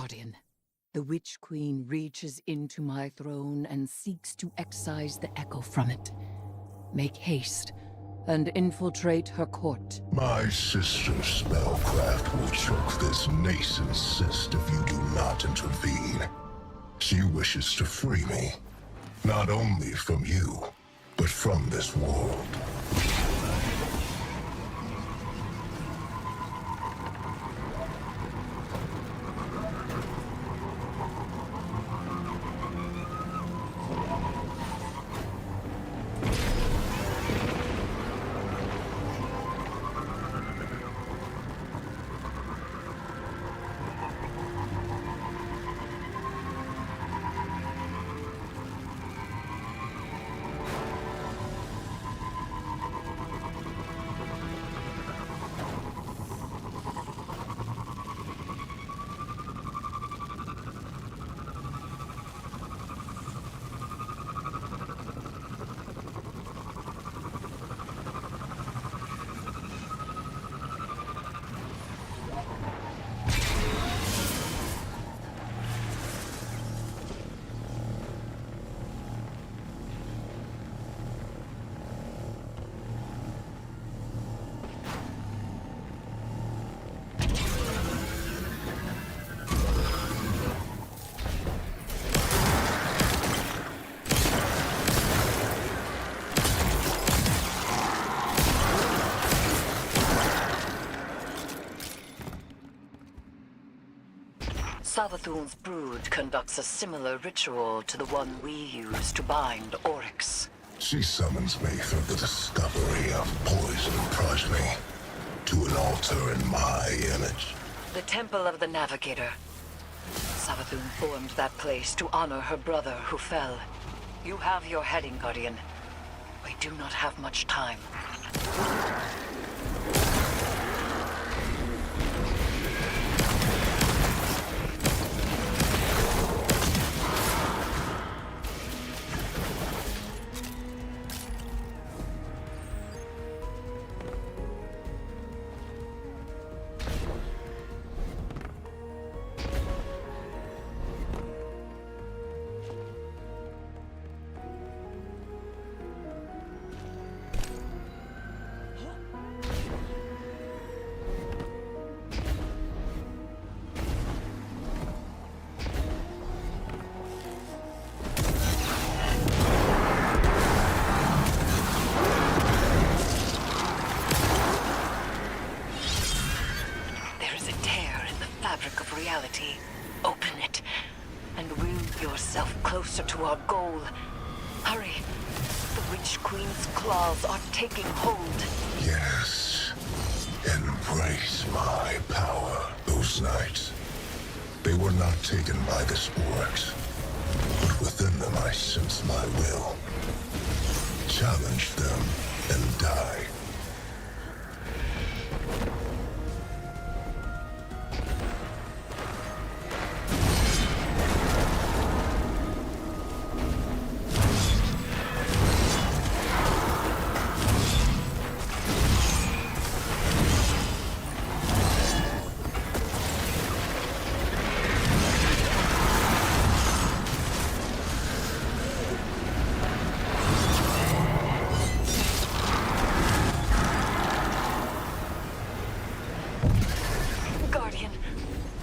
Guardian. The Witch Queen reaches into my throne and seeks to excise the echo from it. Make haste and infiltrate her court. My sister's spellcraft will choke this nascent cyst if you do not intervene. She wishes to free me, not only from you, but from this world. Savathun's brood conducts a similar ritual to the one we use to bind Oryx. She summons me through the discovery of poison progeny to an altar in my image. The Temple of the Navigator. Savathun formed that place to honor her brother who fell. You have your heading, Guardian. We do not have much time. Open it, and will yourself closer to our goal. Hurry! The Witch Queen's claws are taking hold. Yes. Embrace my power. Those nights, they were not taken by the Oryx, but within them I sense my will. Challenge them and die.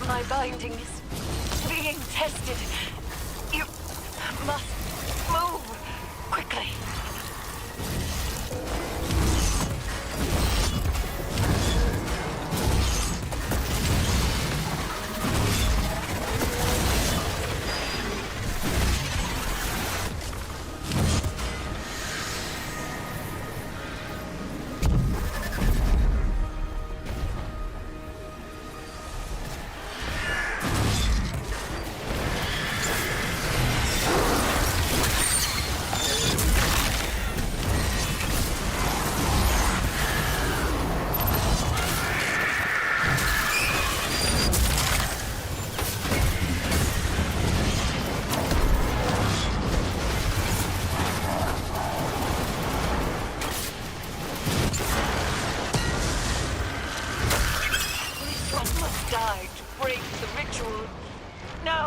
My binding is being tested. You must move quickly.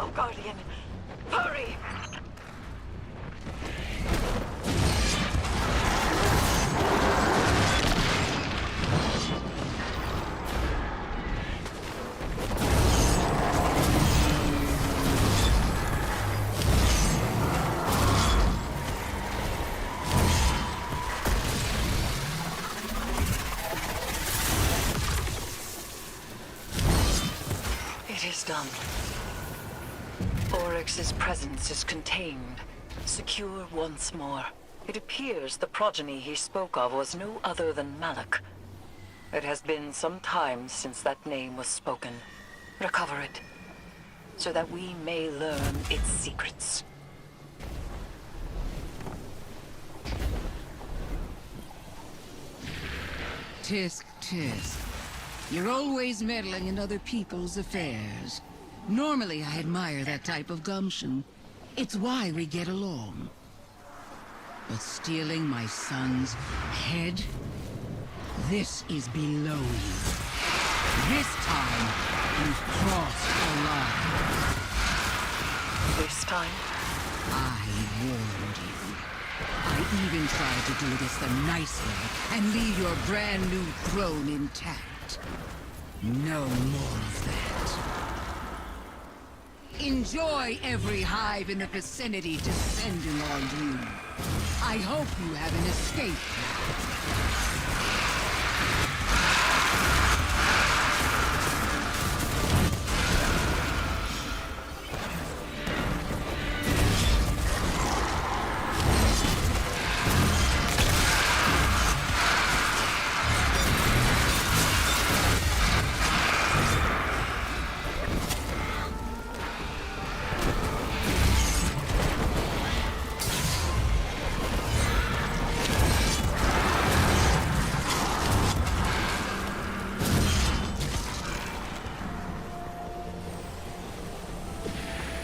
Now, Guardian! Hurry! It is done. Oryx's presence is contained, secure once more. It appears the progeny he spoke of was no other than Malak. It has been some time since that name was spoken. Recover it, so that we may learn its secrets. Tisk, tisk. You're always meddling in other people's affairs. Normally, I admire that type of gumption. It's why we get along. But stealing my son's head? This is below you. This time, you've crossed a line. This time? I warned you. I even tried to do this the nice way and leave your brand new throne intact. No more of that. Enjoy every hive in the vicinity descending on you. I hope you have an escape plan.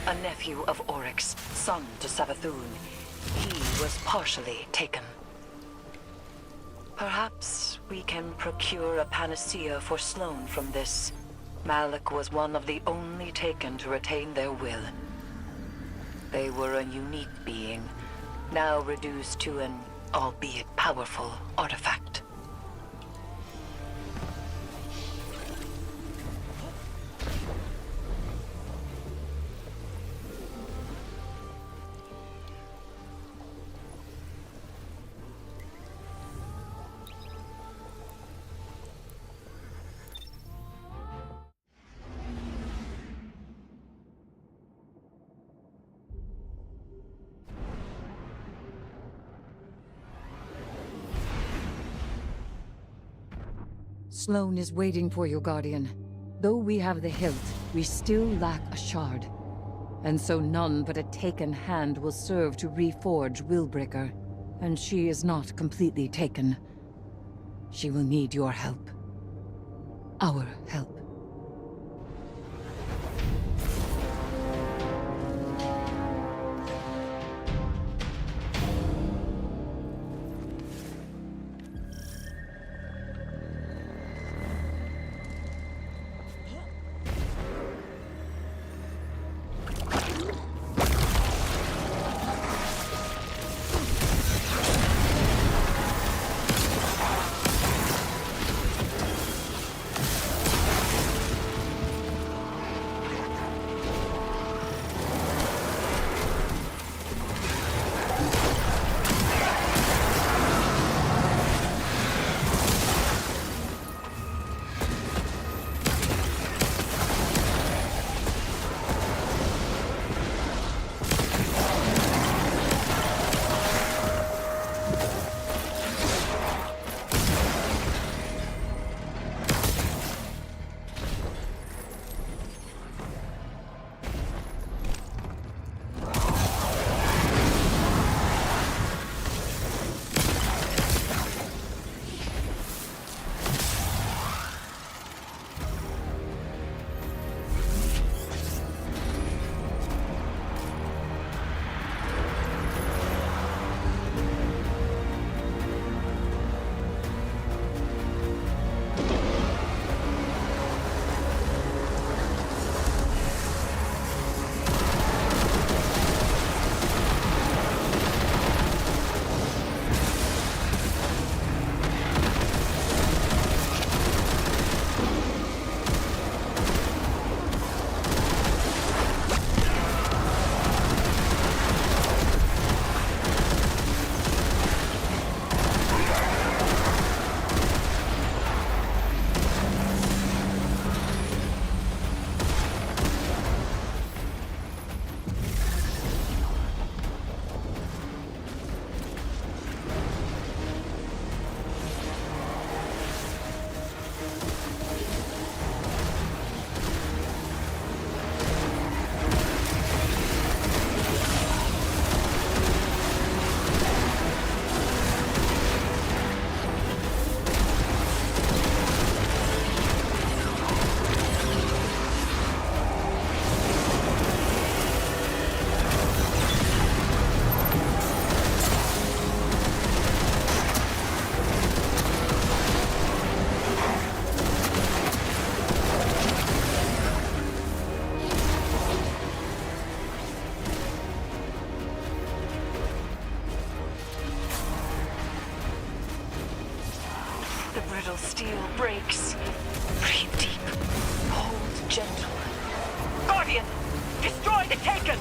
A nephew of Oryx, son to Savathun. He was partially taken. Perhaps we can procure a panacea for Sloane from this. Malak was one of the only taken to retain their will. They were a unique being, now reduced to an, albeit powerful, artifact. Sloane is waiting for you, Guardian. Though we have the hilt, we still lack a shard. And so none but a taken hand will serve to reforge Willbreaker. And she is not completely taken. She will need your help. Our help. seal breaks. Breathe deep. Hold gentle. Guardian! Destroy the Taken!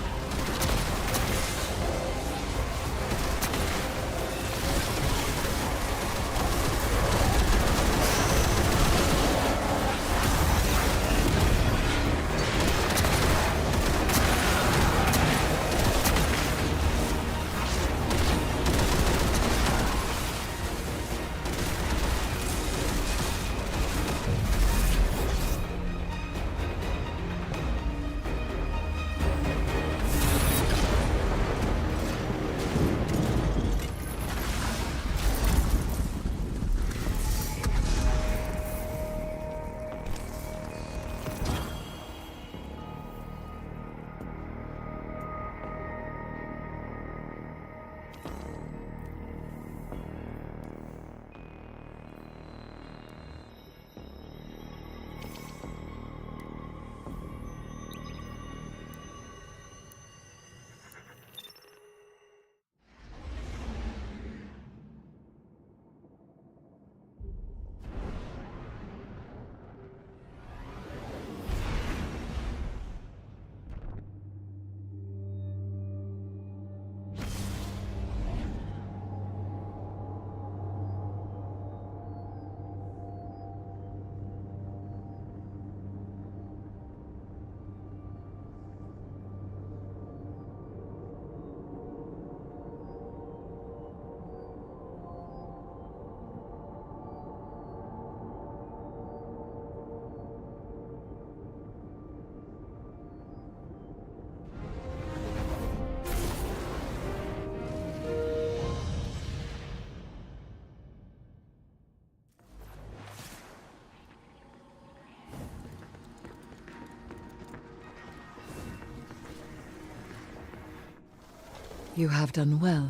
You have done well.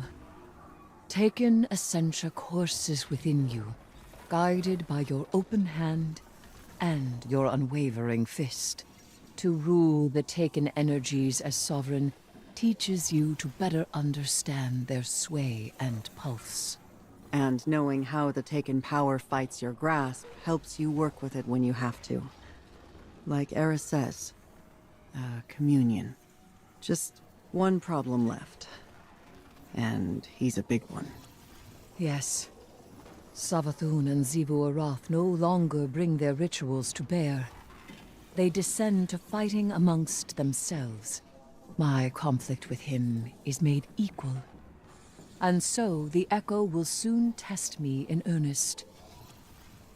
Taken Essentia courses within you, guided by your open hand and your unwavering fist. To rule the Taken energies as sovereign teaches you to better understand their sway and pulse. And knowing how the Taken power fights your grasp helps you work with it when you have to. Like Eris says, communion. Just one problem left. And he's a big one. Yes. Savathun and Xivu Arath no longer bring their rituals to bear. They descend to fighting amongst themselves. My conflict with him is made equal. And so the Echo will soon test me in earnest.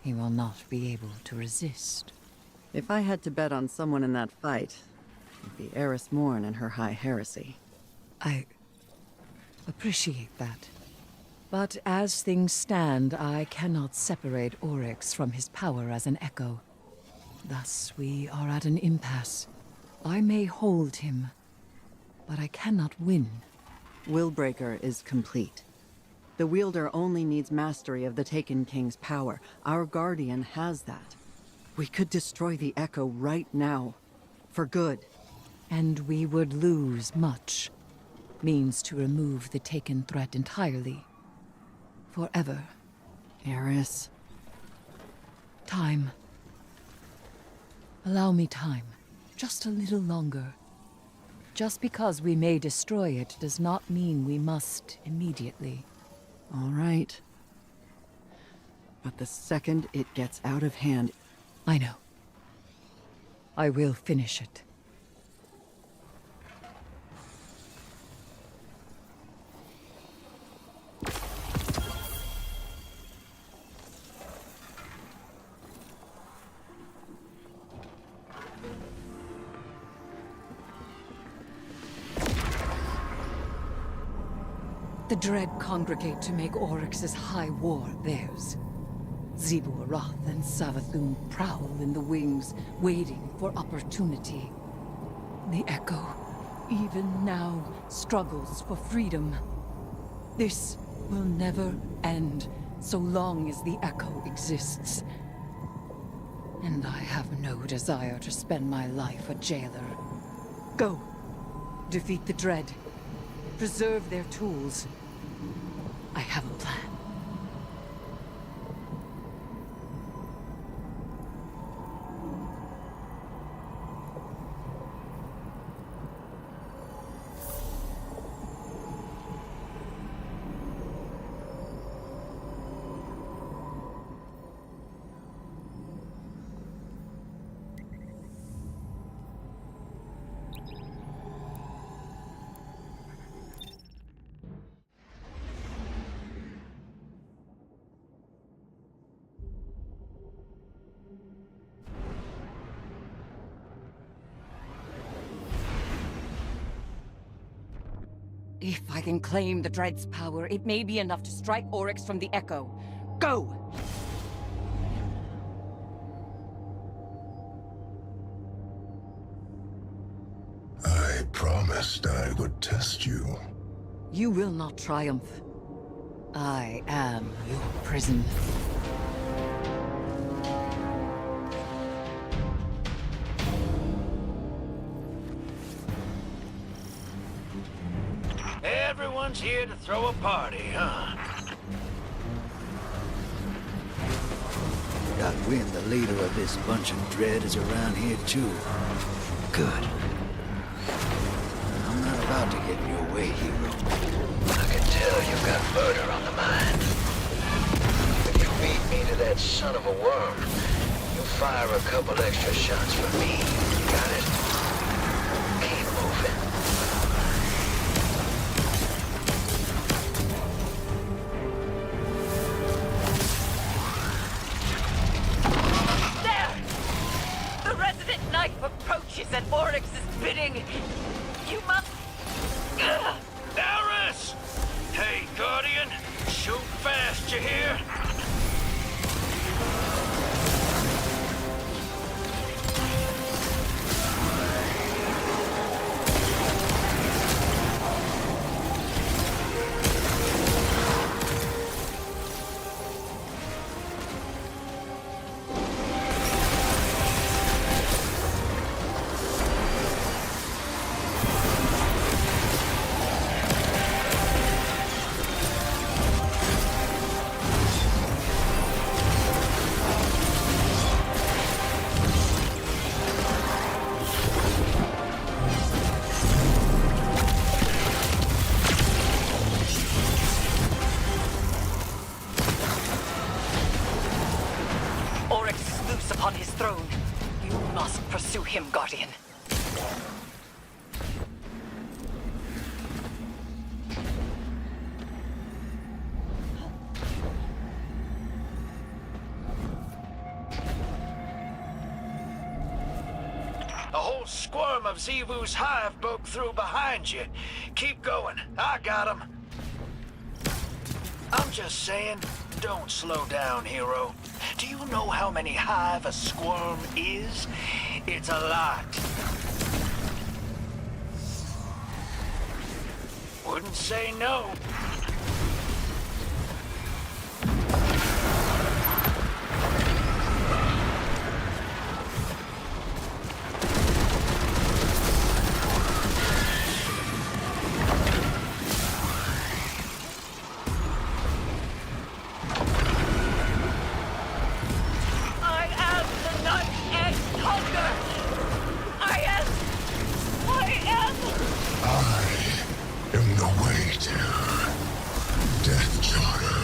He will not be able to resist. If I had to bet on someone in that fight, it'd be Eris Morn and her high heresy. I appreciate that. But as things stand, I cannot separate Oryx from his power as an Echo. Thus, we are at an impasse. I may hold him, but I cannot win. Willbreaker is complete. The wielder only needs mastery of the Taken King's power. Our Guardian has that. We could destroy the Echo right now. For good. And we would lose much. Means to remove the Taken threat entirely. Forever. Eris. Time. Allow me time. Just a little longer. Just because we may destroy it does not mean we must immediately. All right. But the second it gets out of hand... I know. I will finish it. The Dread congregate to make Oryx's high war theirs. Xivu Arath and Savathun prowl in the wings, waiting for opportunity. The Echo, even now, struggles for freedom. This will never end, so long as the Echo exists. And I have no desire to spend my life a jailer. Go. Defeat the Dread. Preserve their tools. I have a plan. If I can claim the Dread's power, it may be enough to strike Oryx from the Echo. Go! I promised I would test you. You will not triumph. I am your prison. Everyone's here to throw a party, huh? Got wind the leader of this bunch of dread is around here too. Good. I'm not about to get in your way, hero. I can tell you've got murder on the mind. If you beat me to that son of a worm, you'll fire a couple extra shots for me. Got it? Keep moving. There! The resident knife approaches at Oryx's bidding. You must... Darius! Hey, Guardian! Shoot fast, you hear? Oryx is loose upon his throne. You must pursue him, Guardian. A whole squirm of Zivu's hive broke through behind you. Keep going. I got him. I'm just saying, don't slow down, hero. Do you know how many hive a squirm is? It's a lot. Wouldn't say no. I am the nut-edged hunger! I am... I am the waiter. Death Charter.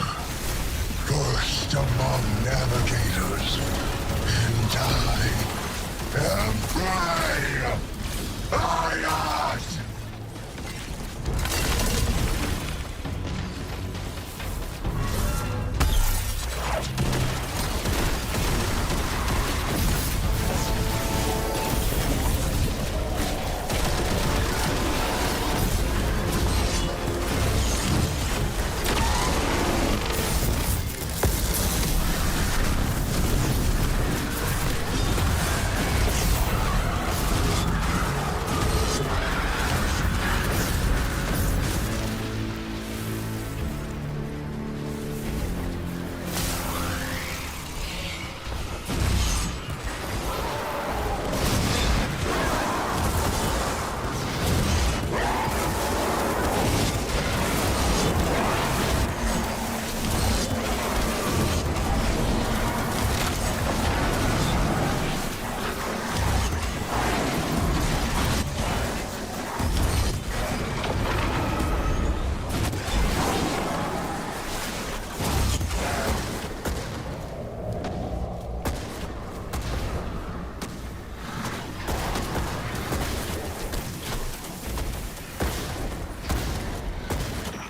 First among navigators. And I am Prey. Riot!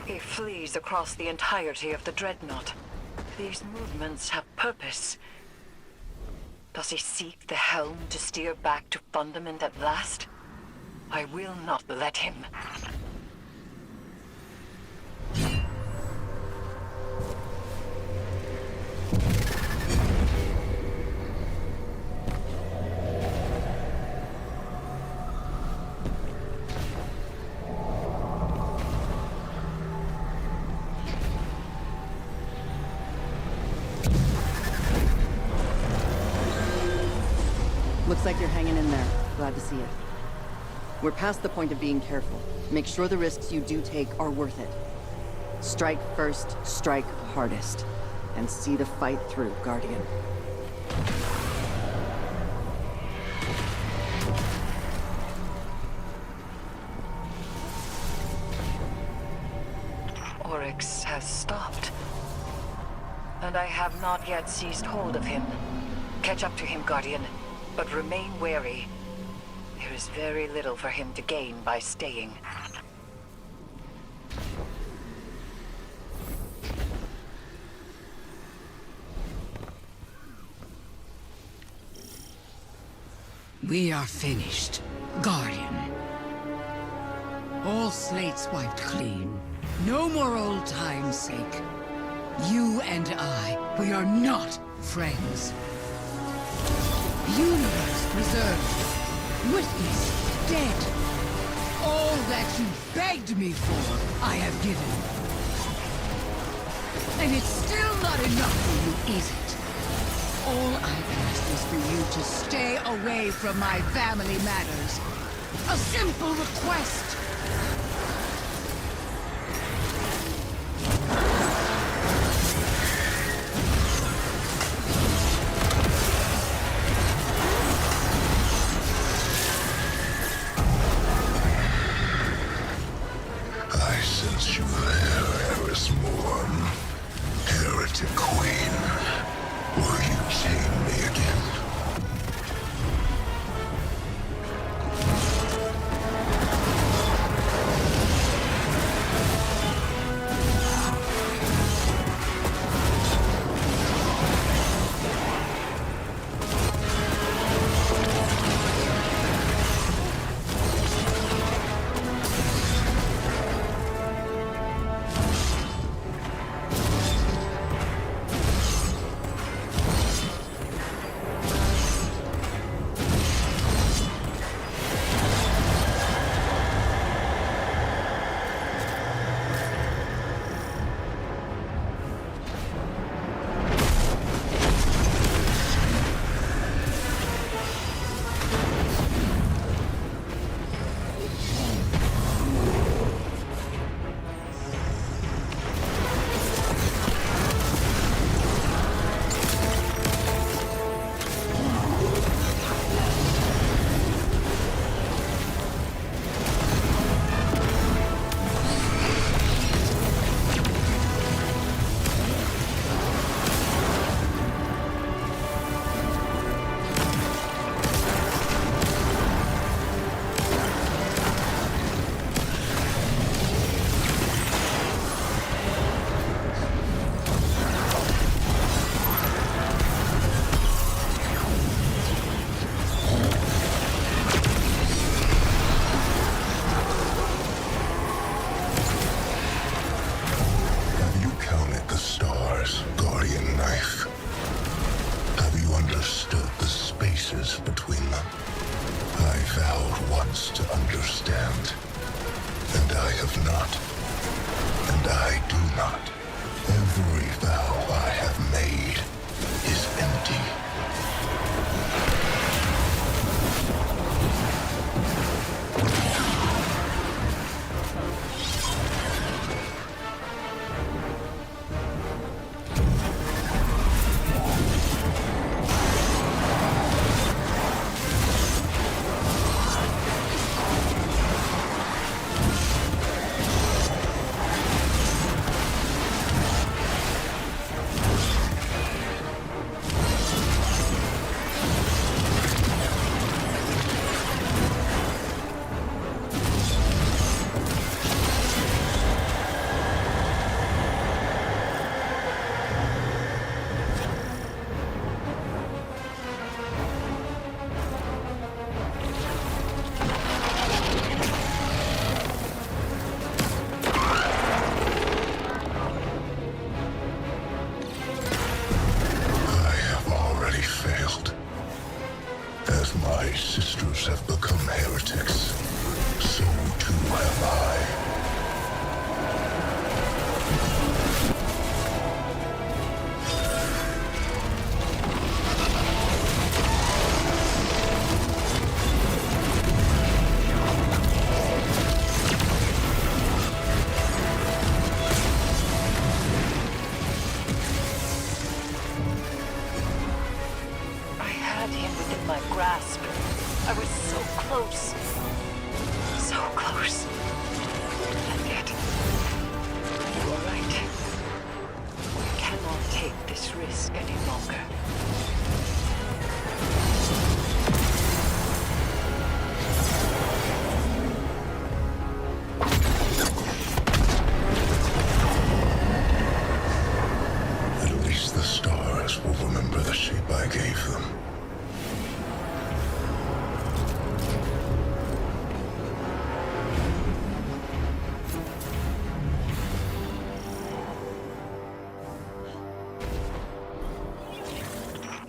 He flees across the entirety of the Dreadnought. These movements have purpose. Does he seek the helm to steer back to Fundament at last? I will not let him. Looks like you're hanging in there. Glad to see it. We're past the point of being careful. Make sure the risks you do take are worth it. Strike first, strike hardest. And see the fight through, Guardian. Oryx has stopped. And I have not yet seized hold of him. Catch up to him, Guardian, but remain wary. There is very little for him to gain by staying. We are finished, Guardian. All slates wiped clean. No more old time's sake. You and I, we are not friends. Universe preserved. Witness dead. All that you begged me for, I have given. And it's still not enough for you, is it? All I've asked is for you to stay away from my family matters. A simple request. I sense you there, Heresy, Heretic Queen. Will you chain me again?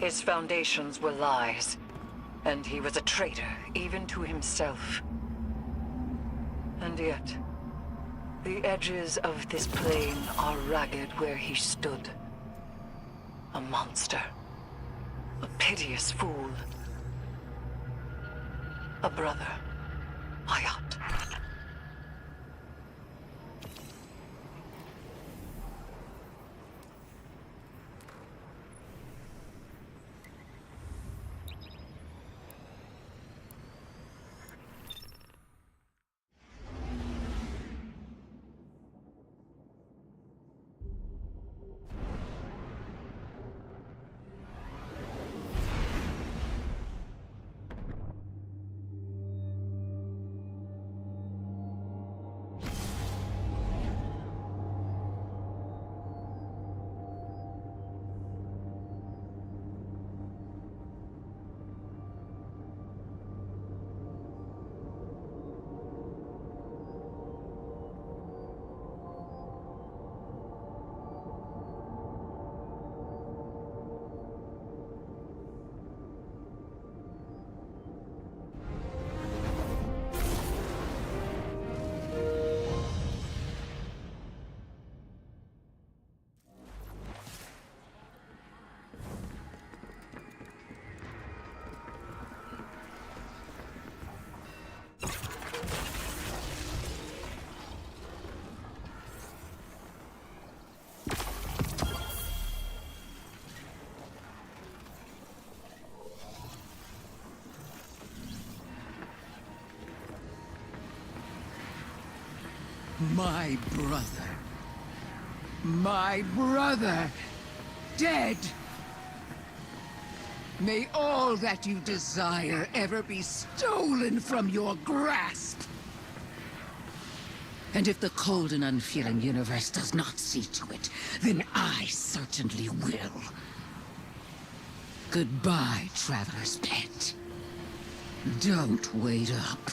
His foundations were lies, and he was a traitor even to himself. And yet, the edges of this plane are ragged where he stood. A monster. A piteous fool. A brother. Hayat. My brother. My brother. Dead. May all that you desire ever be stolen from your grasp. And if the cold and unfeeling universe does not see to it, then I certainly will. Goodbye, Traveler's Pet. Don't wait up.